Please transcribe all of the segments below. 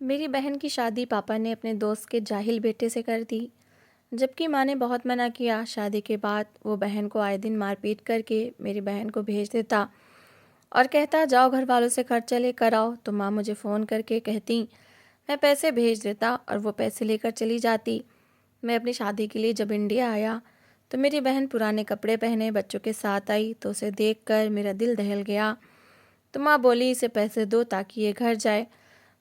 मेरी बहन की शादी पापा ने अपने दोस्त के जाहिल बेटे से कर दी। जबकि माँ ने बहुत मना किया। शादी के बाद वो बहन को आए दिन मारपीट करके मेरी बहन को भेज देता और कहता जाओ घर वालों से खर्चा लेकर आओ। तो माँ मुझे फ़ोन करके कहती, मैं पैसे भेज देता और वो पैसे लेकर चली जाती। मैं अपनी शादी के लिए जब इंडिया आया तो मेरी बहन पुराने कपड़े पहने बच्चों के साथ आई, तो उसे देखकर मेरा दिल दहल गया। तो माँ बोली इसे पैसे दो ताकि ये घर जाए।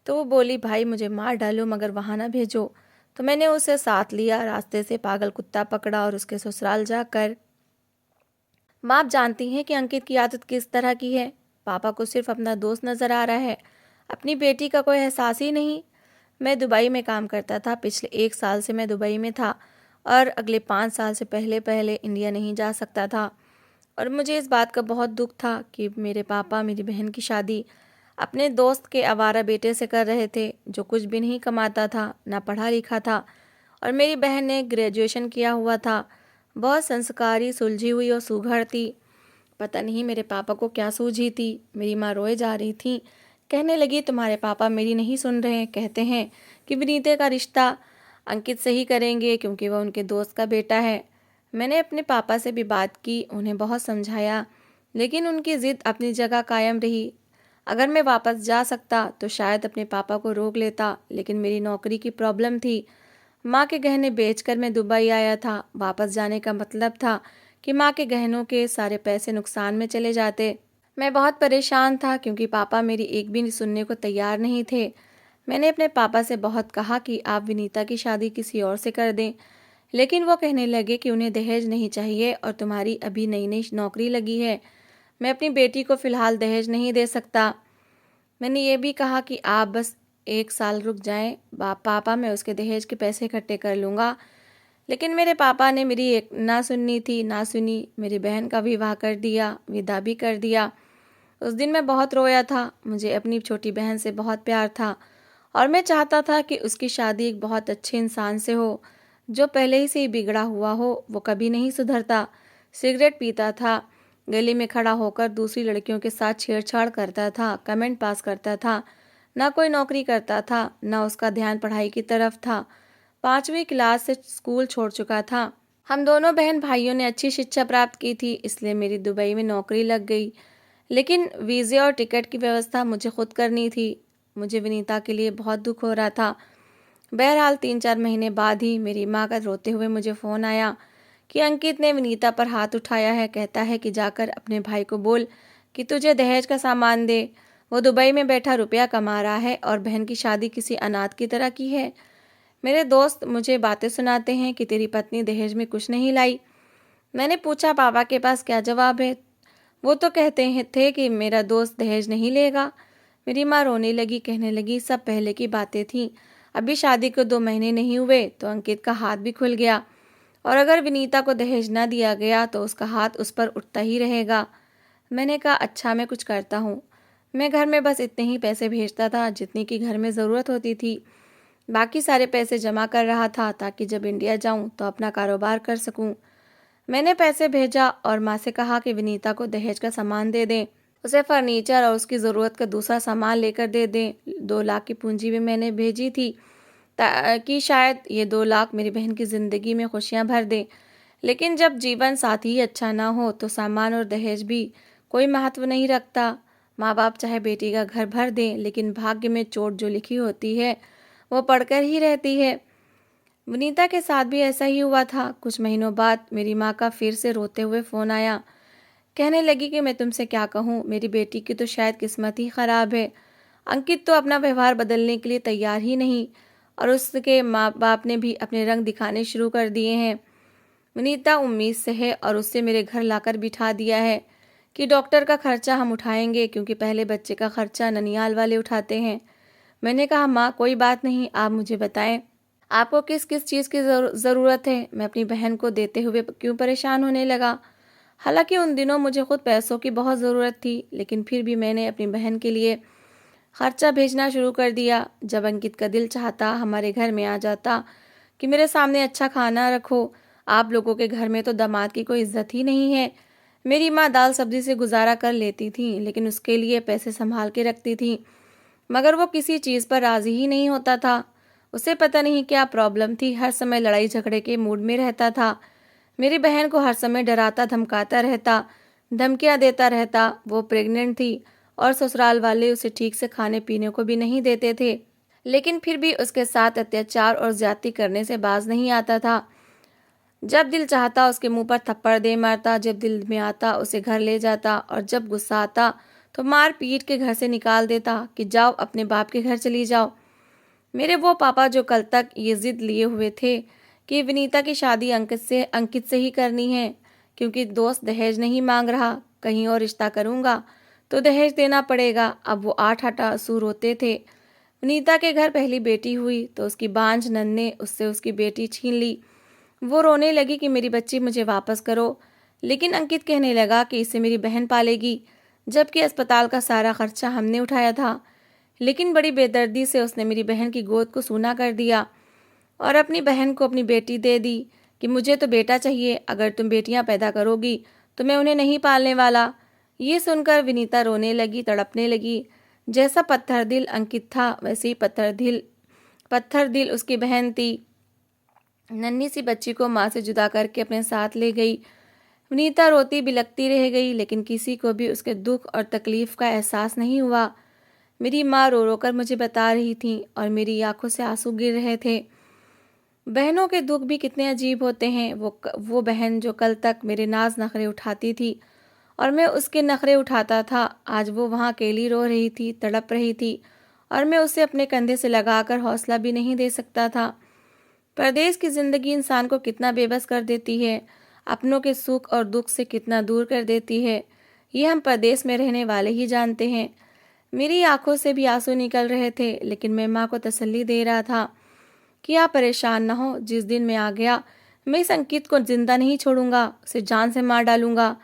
तो वो बोली भाई मुझे मार डालो मगर वहाँ ना भेजो। तो मैंने उसे साथ लिया, रास्ते से पागल कुत्ता पकड़ा और उसके ससुराल जाकर। माँ आप जानती हैं कि अंकित की आदत किस तरह की है। पापा को सिर्फ अपना दोस्त नज़र आ रहा है, अपनी बेटी का कोई एहसास ही नहीं। मैं दुबई में काम करता था, पिछले 1 साल से मैं दुबई में था और अगले 5 साल से पहले पहले इंडिया नहीं जा सकता था। और मुझे इस बात का बहुत दुख था कि मेरे पापा मेरी बहन की शादी अपने दोस्त के आवारा बेटे से कर रहे थे, जो कुछ भी नहीं कमाता था, ना पढ़ा लिखा था। और मेरी बहन ने ग्रेजुएशन किया हुआ था, बहुत संस्कारी, सुलझी हुई और सुघड़ थी। पता नहीं मेरे पापा को क्या सूझी थी। मेरी माँ रोए जा रही थी, कहने लगी तुम्हारे पापा मेरी नहीं सुन रहे, कहते हैं कि विनीते का रिश्ता अंकित से ही करेंगे क्योंकि वह उनके दोस्त का बेटा है। मैंने अपने पापा से भी बात की, उन्हें बहुत समझाया, लेकिन उनकी ज़िद अपनी जगह कायम रही। अगर मैं वापस जा सकता तो शायद अपने पापा को रोक लेता, लेकिन मेरी नौकरी की प्रॉब्लम थी। माँ के गहने बेचकर मैं दुबई आया था। वापस जाने का मतलब था कि माँ के गहनों के सारे पैसे नुकसान में चले जाते। मैं बहुत परेशान था क्योंकि पापा मेरी एक भी सुनने को तैयार नहीं थे। मैंने अपने पापा से बहुत कहा कि आप विनीता की शादी किसी और से कर दें, लेकिन वो कहने लगे कि उन्हें दहेज नहीं चाहिए और तुम्हारी अभी नई नई नौकरी लगी है, मैं अपनी बेटी को फ़िलहाल दहेज नहीं दे सकता। मैंने ये भी कहा कि आप बस 1 साल रुक जाएं, पापा मैं उसके दहेज के पैसे इकट्ठे कर लूँगा। लेकिन मेरे पापा ने मेरी एक ना सुननी थी, ना सुनी। मेरी बहन का विवाह कर दिया, विदा भी कर दिया। उस दिन मैं बहुत रोया था। मुझे अपनी छोटी बहन से बहुत प्यार था और मैं चाहता था कि उसकी शादी एक बहुत अच्छे इंसान से हो, जो पहले ही से ही बिगड़ा हुआ हो। वो कभी नहीं सुधरता, सिगरेट पीता था, गली में खड़ा होकर दूसरी लड़कियों के साथ छेड़छाड़ करता था, कमेंट पास करता था, ना कोई नौकरी करता था, ना उसका ध्यान पढ़ाई की तरफ था। 5वीं क्लास से स्कूल छोड़ चुका था। हम दोनों बहन भाइयों ने अच्छी शिक्षा प्राप्त की थी, इसलिए मेरी दुबई में नौकरी लग गई। लेकिन वीज़े और टिकट की व्यवस्था मुझे खुद करनी थी। मुझे विनीता के लिए बहुत दुख हो रहा था। बहरहाल 3-4 महीने बाद ही मेरी माँ का रोते हुए मुझे फ़ोन आया कि अंकित ने विनीता पर हाथ उठाया है, कहता है कि जाकर अपने भाई को बोल कि तुझे दहेज का सामान दे। वो दुबई में बैठा रुपया कमा रहा है और बहन की शादी किसी अनाथ की तरह की है। मेरे दोस्त मुझे बातें सुनाते हैं कि तेरी पत्नी दहेज में कुछ नहीं लाई। मैंने पूछा पापा के पास क्या जवाब है। वो तो कहते हैं थे कि मेरा दोस्त दहेज नहीं लेगा। मेरी माँ रोने लगी, कहने लगी सब पहले की बातें थीं। अभी शादी को 2 महीने नहीं हुए तो अंकित का हाथ भी खुल गया, और अगर विनीता को दहेज ना दिया गया तो उसका हाथ उस पर उठता ही रहेगा। मैंने कहा अच्छा मैं कुछ करता हूँ। मैं घर में बस इतने ही पैसे भेजता था जितनी की घर में ज़रूरत होती थी। बाकी सारे पैसे जमा कर रहा था ताकि जब इंडिया जाऊं तो अपना कारोबार कर सकूं। मैंने पैसे भेजा और माँ से कहा कि विनीता को दहेज का सामान दे दें, उसे फर्नीचर और उसकी ज़रूरत का दूसरा सामान लेकर दे दें। 2 लाख की पूंजी भी मैंने भेजी थी ताकि शायद ये 2 लाख मेरी बहन की ज़िंदगी में खुशियाँ भर दें। लेकिन जब जीवन साथी ही अच्छा ना हो तो सामान और दहेज भी कोई महत्व नहीं रखता। माँ बाप चाहे बेटी का घर भर दें, लेकिन भाग्य में चोट जो लिखी होती है वो पढ़कर ही रहती है। विनीता के साथ भी ऐसा ही हुआ था। कुछ महीनों बाद मेरी माँ का फिर से रोते हुए फ़ोन आया, कहने लगी कि मैं तुमसे क्या कहूँ, मेरी बेटी की तो शायद किस्मत ही ख़राब है। अंकित तो अपना व्यवहार बदलने के लिए तैयार ही नहीं और उसके माँ बाप ने भी अपने रंग दिखाने शुरू कर दिए हैं। विनीता उम्मीद से है और उससे मेरे घर लाकर बिठा दिया है कि डॉक्टर का खर्चा हम उठाएंगे क्योंकि पहले बच्चे का खर्चा ननियाल वाले उठाते हैं। मैंने कहा माँ कोई बात नहीं, आप मुझे बताएं आपको किस किस चीज़ की ज़रूरत है। मैं अपनी बहन को देते हुए क्यों परेशान होने लगा। हालांकि उन दिनों मुझे खुद पैसों की बहुत ज़रूरत थी, लेकिन फिर भी मैंने अपनी बहन के लिए खर्चा भेजना शुरू कर दिया। जब अंकित का दिल चाहता हमारे घर में आ जाता कि मेरे सामने अच्छा खाना रखो, आप लोगों के घर में तो दामाद की कोई इज्जत ही नहीं है। मेरी माँ दाल सब्जी से गुजारा कर लेती थी, लेकिन उसके लिए पैसे संभाल के रखती थी। मगर वो किसी चीज़ पर राज़ी ही नहीं होता था। उसे पता नहीं क्या प्रॉब्लम थी, हर समय लड़ाई झगड़े के मूड में रहता था। मेरी बहन को हर समय डराता धमकाता रहता, धमकियाँ देता रहता। वो प्रेग्नेंट थी और ससुराल वाले उसे ठीक से खाने पीने को भी नहीं देते थे, लेकिन फिर भी उसके साथ अत्याचार और ज्यादती करने से बाज नहीं आता था। जब दिल चाहता उसके मुंह पर थप्पड़ दे मारता, जब दिल में आता उसे घर ले जाता, और जब गुस्सा आता तो मार पीट के घर से निकाल देता कि जाओ अपने बाप के घर चली जाओ। मेरे वो पापा जो कल तक ये जिद लिए हुए थे कि विनीता की शादी अंकित से ही करनी है, क्योंकि दोस्त दहेज नहीं मांग रहा, कहीं और रिश्ता करूंगा तो दहेज देना पड़ेगा। अब वो आठ आटा सूर होते थे। विनीता के घर पहली बेटी हुई तो उसकी बांझ नन ने उससे उसकी बेटी छीन ली। वो रोने लगी कि मेरी बच्ची मुझे वापस करो, लेकिन अंकित कहने लगा कि इसे मेरी बहन पालेगी, जबकि अस्पताल का सारा खर्चा हमने उठाया था। लेकिन बड़ी बेदर्दी से उसने मेरी बहन की गोद को सूना कर दिया और अपनी बहन को अपनी बेटी दे दी कि मुझे तो बेटा चाहिए, अगर तुम बेटियां पैदा करोगी तो मैं उन्हें नहीं पालने वाला। ये सुनकर विनीता रोने लगी, तड़पने लगी। जैसा पत्थर दिल अंकित था, वैसे ही पत्थर दिल उसकी बहन थी। नन्ही सी बच्ची को माँ से जुदा करके अपने साथ ले गई। विनीता रोती बिलखती रह गई, लेकिन किसी को भी उसके दुख और तकलीफ का एहसास नहीं हुआ। मेरी माँ रो रो कर मुझे बता रही थी और मेरी आंखों से आंसू गिर रहे थे। बहनों के दुख भी कितने अजीब होते हैं। वो बहन जो कल तक मेरे नाज नखरे उठाती थी और मैं उसके नखरे उठाता था, आज वो वहाँ अकेली रो रही थी, तड़प रही थी, और मैं उसे अपने कंधे से लगाकर हौसला भी नहीं दे सकता था। परदेश की जिंदगी इंसान को कितना बेबस कर देती है, अपनों के सुख और दुख से कितना दूर कर देती है, ये हम परदेश में रहने वाले ही जानते हैं। मेरी आंखों से भी आंसू निकल रहे थे, लेकिन मैं माँ को तसल्ली दे रहा था कि आप परेशान ना हो, जिस दिन मैं आ गया मैं इस अंकित को जिंदा नहीं छोड़ूंगा, उसे जान से मार डालूंगा।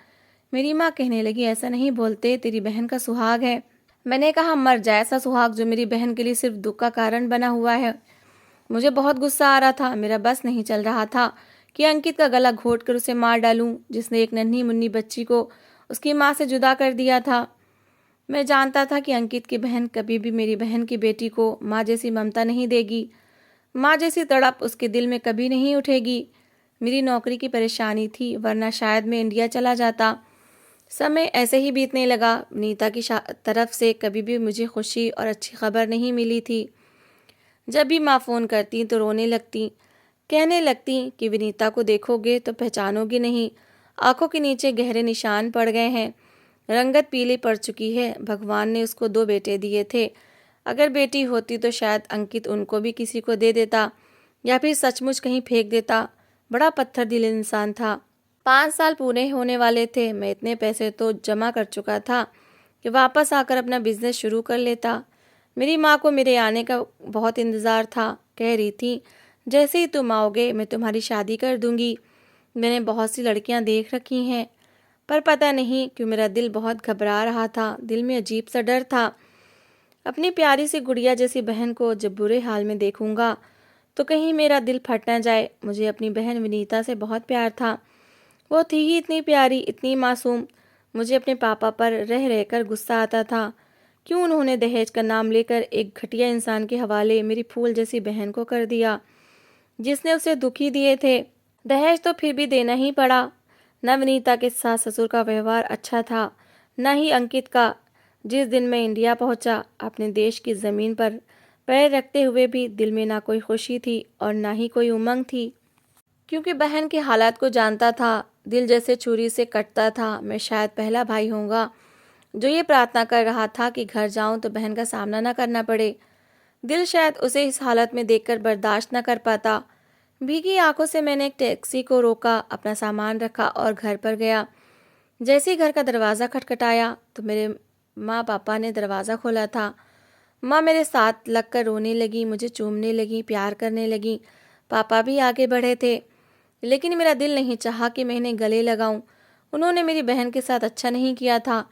मेरी माँ कहने लगी, ऐसा नहीं बोलते, तेरी बहन का सुहाग है। मैंने कहा, मर जाए ऐसा सुहाग जो मेरी बहन के लिए सिर्फ दुख का कारण बना हुआ है। मुझे बहुत गुस्सा आ रहा था, मेरा बस नहीं चल रहा था कि अंकित का गला घोट कर उसे मार डालूं, जिसने एक नन्ही मुन्नी बच्ची को उसकी माँ से जुदा कर दिया था। मैं जानता था कि अंकित की बहन कभी भी मेरी बहन की बेटी को माँ जैसी ममता नहीं देगी, माँ जैसी तड़प उसके दिल में कभी नहीं उठेगी। मेरी नौकरी की परेशानी थी, वरना शायद मैं इंडिया चला जाता। समय ऐसे ही बीतने लगा। नीता की तरफ से कभी भी मुझे खुशी और अच्छी खबर नहीं मिली थी। जब भी माँ फ़ोन करती तो रोने लगती, कहने लगती कि विनीता को देखोगे तो पहचानोगे नहीं, आंखों के नीचे गहरे निशान पड़ गए हैं, रंगत पीली पड़ चुकी है। भगवान ने उसको 2 बेटे दिए थे, अगर बेटी होती तो शायद अंकित उनको भी किसी को दे देता या फिर सचमुच कहीं फेंक देता। बड़ा पत्थर दिल इंसान था। 5 साल पूरे होने वाले थे। मैं इतने पैसे तो जमा कर चुका था कि वापस आकर अपना बिजनेस शुरू कर लेता। मेरी माँ को मेरे आने का बहुत इंतज़ार था। कह रही थी, जैसे ही तुम आओगे मैं तुम्हारी शादी कर दूंगी। मैंने बहुत सी लड़कियां देख रखी हैं, पर पता नहीं क्यों मेरा दिल बहुत घबरा रहा था। दिल में अजीब सा डर था। अपनी प्यारी सी गुड़िया जैसी बहन को जब बुरे हाल में देखूंगा तो कहीं मेरा दिल फट न जाए। मुझे अपनी बहन विनीता से बहुत प्यार था। वो थी ही इतनी प्यारी, इतनी मासूम। मुझे अपने पापा पर रह रहकर गुस्सा आता था। क्यों उन्होंने दहेज का नाम लेकर एक घटिया इंसान के हवाले मेरी फूल जैसी बहन को कर दिया, जिसने उसे दुखी दिए थे। दहेज तो फिर भी देना ही पड़ा। न विनीता के सास ससुर का व्यवहार अच्छा था, न ही अंकित का। जिस दिन मैं इंडिया पहुंचा, अपने देश की ज़मीन पर पैर रखते हुए भी दिल में ना कोई खुशी थी और ना ही कोई उमंग थी, क्योंकि बहन के हालात को जानता था। दिल जैसे छुरी से कटता था। मैं शायद पहला भाई होऊंगा जो ये प्रार्थना कर रहा था कि घर जाऊं तो बहन का सामना न करना पड़े। दिल शायद उसे इस हालत में देखकर बर्दाश्त न कर पाता। भीगी आंखों से मैंने एक टैक्सी को रोका, अपना सामान रखा और घर पर गया। जैसे ही घर का दरवाज़ा खटखटाया तो मेरे माँ पापा ने दरवाज़ा खोला था। माँ मेरे साथ लगकर रोने लगी, मुझे चूमने लगी, प्यार करने लगी। पापा भी आगे बढ़े थे, लेकिन मेरा दिल नहीं चाहा कि मैं इन्हें गले लगाऊं। उन्होंने मेरी बहन के साथ अच्छा नहीं किया था,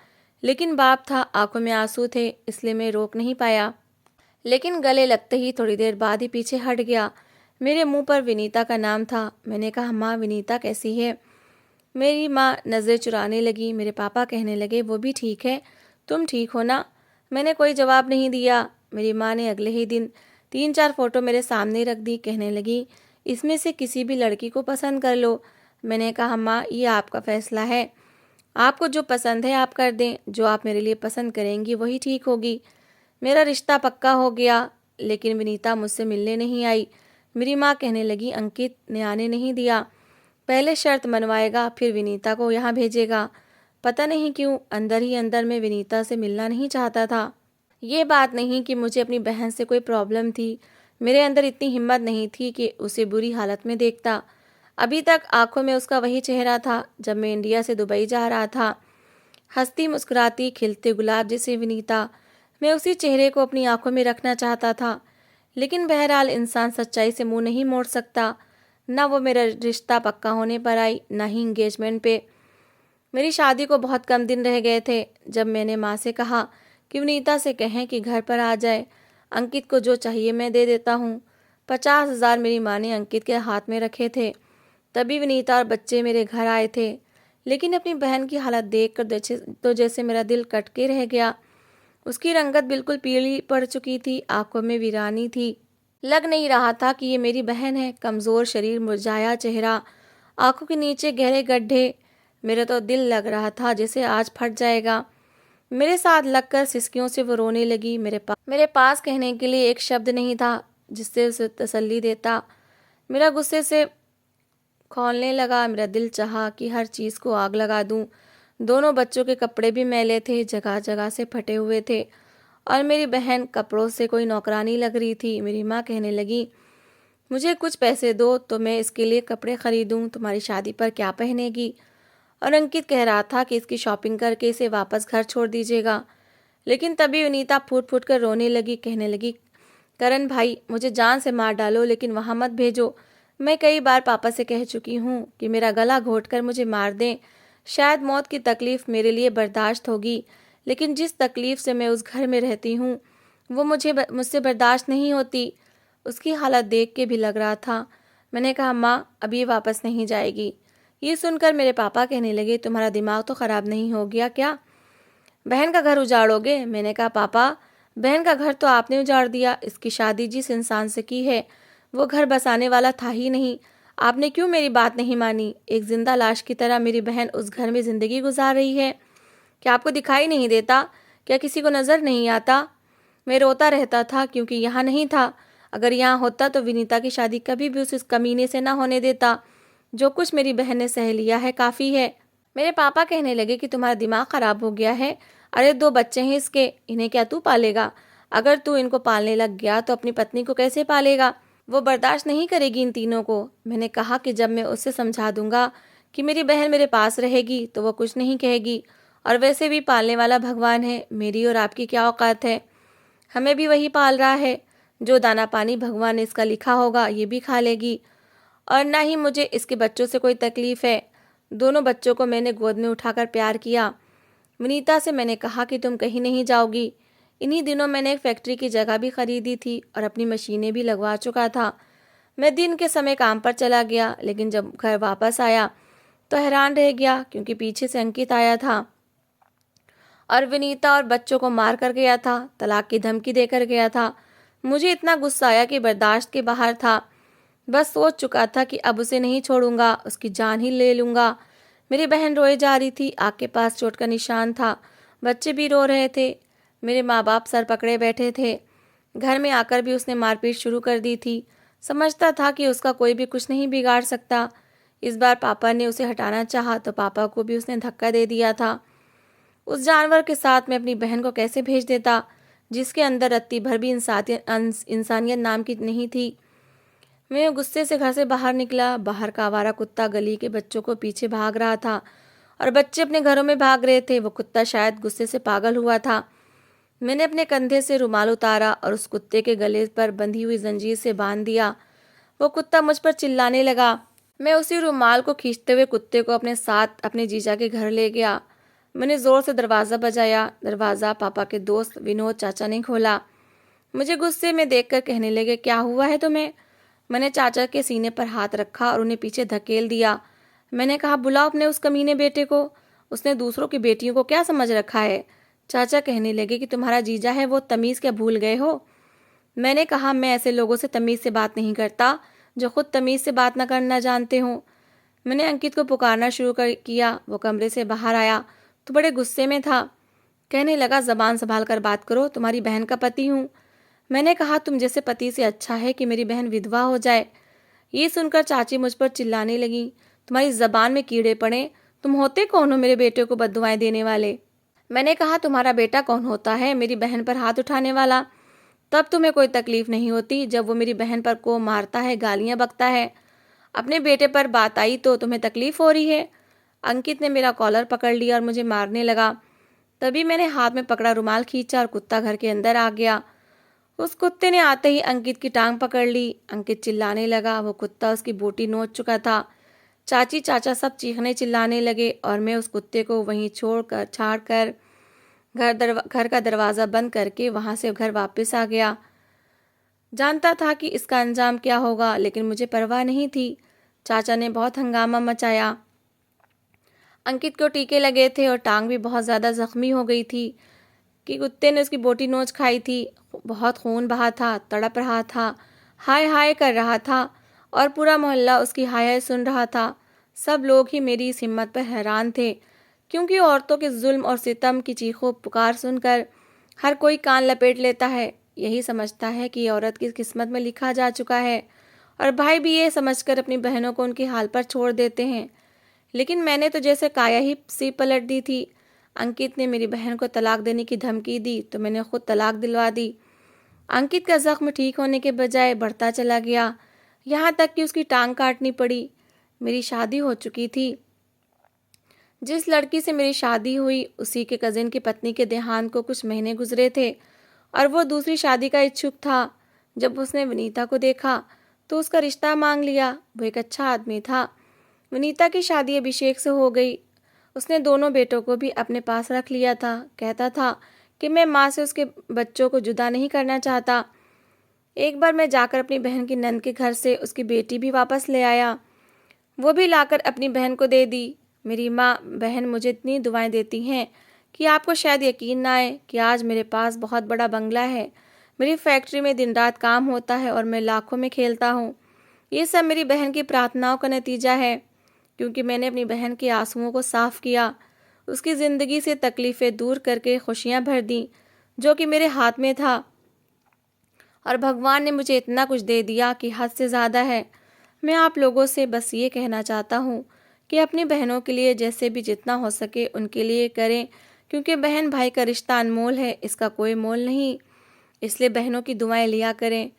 लेकिन बाप था, आंखों में आंसू थे, इसलिए मैं रोक नहीं पाया। लेकिन गले लगते ही थोड़ी देर बाद ही पीछे हट गया। मेरे मुंह पर विनीता का नाम था। मैंने कहा, माँ विनीता कैसी है? मेरी माँ नज़रें चुराने लगी। मेरे पापा कहने लगे, वो भी ठीक है, तुम ठीक हो ना? मैंने कोई जवाब नहीं दिया। मेरी माँ ने अगले ही दिन 3-4 फोटो मेरे सामने रख दी। कहने लगी, इसमें से किसी भी लड़की को पसंद कर लो। मैंने कहा, माँ ये आपका फैसला है, आपको जो पसंद है आप कर दें, जो आप मेरे लिए पसंद करेंगी वही ठीक होगी। मेरा रिश्ता पक्का हो गया, लेकिन विनीता मुझसे मिलने नहीं आई। मेरी माँ कहने लगी, अंकित ने आने नहीं दिया, पहले शर्त मनवाएगा फिर विनीता को यहाँ भेजेगा। पता नहीं क्यों अंदर ही अंदर मैं विनीता से मिलना नहीं चाहता था। ये बात नहीं कि मुझे अपनी बहन से कोई प्रॉब्लम थी, मेरे अंदर इतनी हिम्मत नहीं थी कि उसे बुरी हालत में देखता। अभी तक आंखों में उसका वही चेहरा था जब मैं इंडिया से दुबई जा रहा था। हंसती मुस्कुराती खिलते गुलाब जैसी विनीता, मैं उसी चेहरे को अपनी आंखों में रखना चाहता था। लेकिन बहरहाल इंसान सच्चाई से मुंह नहीं मोड़ सकता। ना वो मेरा रिश्ता पक्का होने पर आई, ना ही इंगेजमेंट पे। मेरी शादी को बहुत कम दिन रह गए थे जब मैंने माँ से कहा कि विनीता से कहें कि घर पर आ जाए, अंकित को जो चाहिए मैं दे देता हूँ। 50,000 मेरी माँ ने अंकित के हाथ में रखे थे। तभी विनीता और बच्चे मेरे घर आए थे। लेकिन अपनी बहन की हालत देखकर जैसे मेरा दिल कट के रह गया। उसकी रंगत बिल्कुल पीली पड़ चुकी थी, आंखों में वीरानी थी। लग नहीं रहा था कि ये मेरी बहन है। कमज़ोर शरीर, मुरझाया चेहरा, आंखों के नीचे गहरे गड्ढे। मेरा तो दिल लग रहा था जैसे आज फट जाएगा। मेरे साथ लगकर सिसकियों से वो रोने लगी। मेरे पास कहने के लिए एक शब्द नहीं था जिससे उसे तसल्ली देता। मेरा गुस्से से खौलने लगा। मेरा दिल चाहा कि हर चीज़ को आग लगा दूं। दोनों बच्चों के कपड़े भी मैले थे, जगह जगह से फटे हुए थे, और मेरी बहन कपड़ों से कोई नौकरानी लग रही थी। मेरी माँ कहने लगी, मुझे कुछ पैसे दो तो मैं इसके लिए कपड़े खरीदूं, तुम्हारी शादी पर क्या पहनेगी। और अंकित कह रहा था कि इसकी शॉपिंग करके इसे वापस घर छोड़ दीजिएगा। लेकिन तभी विनीता फूट फूट कर रोने लगी। कहने लगी, करण भाई मुझे जान से मार डालो लेकिन वहाँ मत भेजो। मैं कई बार पापा से कह चुकी हूँ कि मेरा गला घोट कर मुझे मार दें, शायद मौत की तकलीफ़ मेरे लिए बर्दाश्त होगी, लेकिन जिस तकलीफ़ से मैं उस घर में रहती हूँ वो मुझसे बर्दाश्त नहीं होती। उसकी हालत देख के भी लग रहा था। मैंने कहा, माँ अब ये वापस नहीं जाएगी। ये सुनकर मेरे पापा कहने लगे, तुम्हारा दिमाग तो ख़राब नहीं हो गया क्या, बहन का घर उजाड़ोगे। मैंने कहा, पापा बहन का घर तो आपने उजाड़ दिया, इसकी शादी जिस इंसान से की है वो घर बसाने वाला था ही नहीं। आपने क्यों मेरी बात नहीं मानी। एक जिंदा लाश की तरह मेरी बहन उस घर में ज़िंदगी गुजार रही है। क्या आपको दिखाई नहीं देता, क्या किसी को नज़र नहीं आता। मैं रोता रहता था क्योंकि यहाँ नहीं था। अगर यहाँ होता तो विनीता की शादी कभी भी उस कमीने से ना होने देता। जो कुछ मेरी बहन ने सह लिया है काफ़ी है। मेरे पापा कहने लगे कि तुम्हारा दिमाग ख़राब हो गया है। अरे 2 बच्चे हैं इसके, इन्हें क्या तू पालेगा। अगर तू इनको पालने लग गया तो अपनी पत्नी को कैसे पालेगा। वो बर्दाश्त नहीं करेगी इन तीनों को। मैंने कहा कि जब मैं उससे समझा दूंगा कि मेरी बहन मेरे पास रहेगी तो वो कुछ नहीं कहेगी, और वैसे भी पालने वाला भगवान है, मेरी और आपकी क्या औकात है। हमें भी वही पाल रहा है। जो दाना पानी भगवान ने इसका लिखा होगा ये भी खा लेगी, और ना ही मुझे इसके बच्चों से कोई तकलीफ़ है। दोनों बच्चों को मैंने गोद में उठाकर प्यार किया। विनीता से मैंने कहा कि तुम कहीं नहीं जाओगी। इन्हीं दिनों मैंने एक फैक्ट्री की जगह भी खरीदी थी और अपनी मशीनें भी लगवा चुका था। मैं दिन के समय काम पर चला गया, लेकिन जब घर वापस आया तो हैरान रह गया क्योंकि पीछे से अंकित आया था और विनीता और बच्चों को मार कर गया था, तलाक की धमकी देकर गया था। मुझे इतना गुस्सा आया कि बर्दाश्त के बाहर था। बस सोच चुका था कि अब उसे नहीं छोड़ूंगा, उसकी जान ही ले लूँगा। मेरी बहन रोए जा रही थी, आँख के पास चोट का निशान था। बच्चे भी रो रहे थे। मेरे माँ बाप सर पकड़े बैठे थे। घर में आकर भी उसने मारपीट शुरू कर दी थी। समझता था कि उसका कोई भी कुछ नहीं बिगाड़ सकता। इस बार पापा ने उसे हटाना चाहा तो पापा को भी उसने धक्का दे दिया था। उस जानवर के साथ मैं अपनी बहन को कैसे भेज देता, जिसके अंदर रत्ती भर भी इंसानियत नाम की नहीं थी। मैं गुस्से से घर से बाहर निकला। बाहर का आवारा कुत्ता गली के बच्चों को पीछे भाग रहा था और बच्चे अपने घरों में भाग रहे थे। वो कुत्ता शायद गुस्से से पागल हुआ था। मैंने अपने कंधे से रुमाल उतारा और उस कुत्ते के गले पर बंधी हुई जंजीर से बांध दिया। वो कुत्ता मुझ पर चिल्लाने लगा। मैं उसी रुमाल को खींचते हुए कुत्ते को अपने साथ अपने जीजा के घर ले गया। मैंने ज़ोर से दरवाज़ा बजाया। दरवाज़ा पापा के दोस्त विनोद चाचा ने खोला। मुझे गुस्से में देखकर कहने लगे, क्या हुआ है तुम्हें। मैंने चाचा के सीने पर हाथ रखा और उन्हें पीछे धकेल दिया। मैंने कहा, बुलाओ अपने उस कमीने बेटे को। उसने दूसरों की बेटियों को क्या समझ रखा है। चाचा कहने लगे कि तुम्हारा जीजा है वो तमीज़ क्या भूल गए हो। मैंने कहा मैं ऐसे लोगों से तमीज़ से बात नहीं करता जो खुद तमीज़ से बात न करना जानते हो। मैंने अंकित को पुकारना शुरू कर किया। वो कमरे से बाहर आया तो बड़े गुस्से में था। कहने लगा ज़बान संभाल कर बात करो, तुम्हारी बहन का पति हूँ। मैंने कहा तुम जैसे पति से अच्छा है कि मेरी बहन विधवा हो जाए। ये सुनकर चाची मुझ पर चिल्लाने लगी, तुम्हारी ज़बान में कीड़े पड़े, तुम होते कौन हो मेरे बेटे को बददुआएं देने वाले। मैंने कहा तुम्हारा बेटा कौन होता है मेरी बहन पर हाथ उठाने वाला। तब तुम्हें कोई तकलीफ नहीं होती जब वो मेरी बहन पर को मारता है, गालियां बकता है। अपने बेटे पर बात आई तो तुम्हें तकलीफ हो रही है। अंकित ने मेरा कॉलर पकड़ लिया और मुझे मारने लगा। तभी मैंने हाथ में पकड़ा रुमाल खींचा और कुत्ता घर के अंदर आ गया। उस कुत्ते ने आते ही अंकित की टांग पकड़ ली। अंकित चिल्लाने लगा। वो कुत्ता उसकी बोटी नोच चुका था। चाची चाचा सब चीखने चिल्लाने लगे और मैं उस कुत्ते को वहीं छाड़ कर घर का दरवाज़ा बंद करके वहां से घर वापस आ गया। जानता था कि इसका अंजाम क्या होगा, लेकिन मुझे परवाह नहीं थी। चाचा ने बहुत हंगामा मचाया। अंकित को टीके लगे थे और टांग भी बहुत ज़्यादा जख्मी हो गई थी कि कुत्ते ने उसकी बोटी नोच खाई थी। बहुत खून बहा था, तड़प रहा था, हाय हाय कर रहा था और पूरा मोहल्ला उसकी हाय हाय सुन रहा था। सब लोग ही मेरी इस हिम्मत पर हैरान थे, क्योंकि औरतों के जुल्म और सितम की चीखों पुकार सुनकर हर कोई कान लपेट लेता है। यही समझता है कि औरत की किस्मत में लिखा जा चुका है, और भाई भी ये समझकर अपनी बहनों को उनके हाल पर छोड़ देते हैं। लेकिन मैंने तो जैसे काया ही सी पलट दी थी। अंकित ने मेरी बहन को तलाक देने की धमकी दी तो मैंने खुद तलाक दिलवा दी। अंकित का जख्म ठीक होने के बजाय बढ़ता चला गया, यहाँ तक कि उसकी टांग काटनी पड़ी। मेरी शादी हो चुकी थी। जिस लड़की से मेरी शादी हुई उसी के कजिन की पत्नी के देहांत को कुछ महीने गुजरे थे और वो दूसरी शादी का इच्छुक था। जब उसने वनीता को देखा तो उसका रिश्ता मांग लिया। वो एक अच्छा आदमी था। वनीता की शादी अभिषेक से हो गई। उसने दोनों बेटों को भी अपने पास रख लिया था। कहता था कि मैं माँ से उसके बच्चों को जुदा नहीं करना चाहता। एक बार मैं जाकर अपनी बहन की नंद के घर से उसकी बेटी भी वापस ले आया। वो भी लाकर अपनी बहन को दे दी। मेरी माँ बहन मुझे इतनी दुआएं देती हैं कि आपको शायद यकीन ना आए कि आज मेरे पास बहुत बड़ा बंगला है, मेरी फैक्ट्री में दिन रात काम होता है और मैं लाखों में खेलता हूँ। ये सब मेरी बहन की प्रार्थनाओं का नतीजा है, क्योंकि मैंने अपनी बहन के आंसुओं को साफ किया, उसकी ज़िंदगी से तकलीफ़ें दूर करके खुशियाँ भर दी, जो कि मेरे हाथ में था। और भगवान ने मुझे इतना कुछ दे दिया कि हद से ज़्यादा है। मैं आप लोगों से बस ये कहना चाहता हूँ कि अपनी बहनों के लिए जैसे भी जितना हो सके उनके लिए करें, क्योंकि बहन भाई का रिश्ता अनमोल है, इसका कोई मोल नहीं। इसलिए बहनों की दुआएं लिया करें।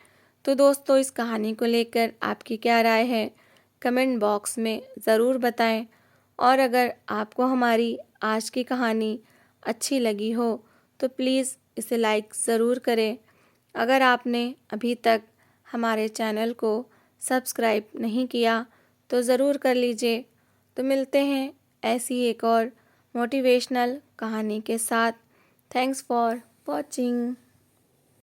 तो दोस्तों, इस कहानी को लेकर आपकी क्या राय है, कमेंट बॉक्स में ज़रूर बताएं। और अगर आपको हमारी आज की कहानी अच्छी लगी हो तो प्लीज़ इसे लाइक ज़रूर करें। अगर आपने अभी तक हमारे चैनल को सब्सक्राइब नहीं किया तो ज़रूर कर लीजिए। तो मिलते हैं ऐसी एक और मोटिवेशनल कहानी के साथ। Thanks for watching.